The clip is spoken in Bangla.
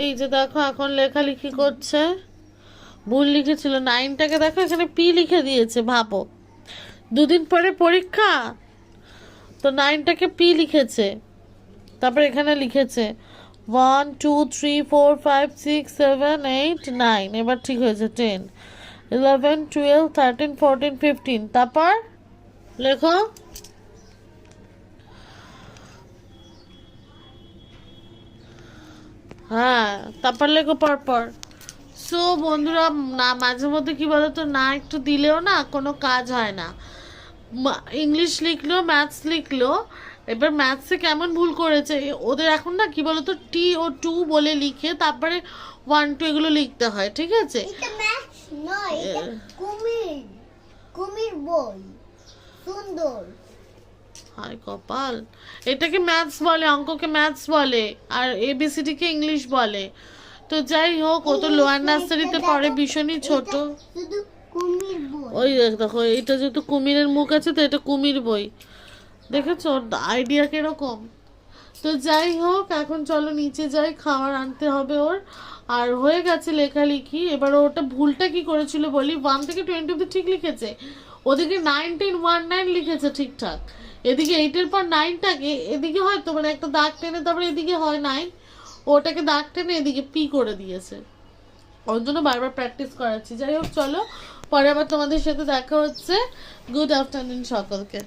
এই যে দেখো এখন লেখালেখি করছে, ভুল লিখেছিল। 9টাকে দেখো এখানে পি লিখে দিয়েছে, ভাবো। 2 দিন পরে পরীক্ষা, তো 9টাকে পি লিখেছে। তারপর এখানে লিখেছে 1 2 3 4 5 6 7 8 9, এবার ঠিক হয়েছে 10 11 12 13 14 15। তারপর লেখো। হ্যাঁ, তারপর লেখো পরপর। সো বন্ধুরা, না মাঝে মধ্যে কি বলতো, না একটু দিলেও না কোনো কাজ হয় না। ইংলিশ লিখলো, ম্যাথস লিখলো, এবার ম্যাথসে কেমন ভুল করেছে ওদের এখন না, কি বলতো, টি ও টু বলে লিখে তারপরে 1 2 এগুলো লিখতে হয়, ঠিক আছে? এটা ম্যাথস নয়, এটা কুমির, কুমির বই, সুন্দর। হায় কপাল, এটাকে ম্যাথস বলে, অঙ্ককে ম্যাথস বলে, আর এবিসিডি কে ইংলিশ বলে। তো যাই হোক, ও তো লোয়ার নার্সারিতে পড়ে, ভীষণই ছোট। শুধু কুমির বই। ওই দেখো, এটা যেহেতু কুমিরের মুখ আছে তো এটা কুমির বই। দেখেছো আইডিয়া কিরকম? তো যাই হোক, এখন চলো নিচে যাই, খাবার আনতে হবে ওর। আর হয়ে গেছে লেখালেখি। এবার ওটা ভুলটা কি করেছিল বলি, 1 থেকে 20 অব্দি ঠিক লিখেছে, ওদিকে 9 10 1 9 লিখেছে ঠিকঠাক। এদিকে 8-এর পর 9টাকে এদিকে হয়তো মানে একটা দাগ টেনে তারপরে এদিকে হয় 9, ওটাকে দাগ টেনে এদিকে পি করে দিয়েছে। ওর জন্য বারবার প্র্যাকটিস করাচ্ছি। যাই হোক চলো, পরে আবার তোমাদের সাথে দেখা হচ্ছে। গুড আফটারনুন সকলকে।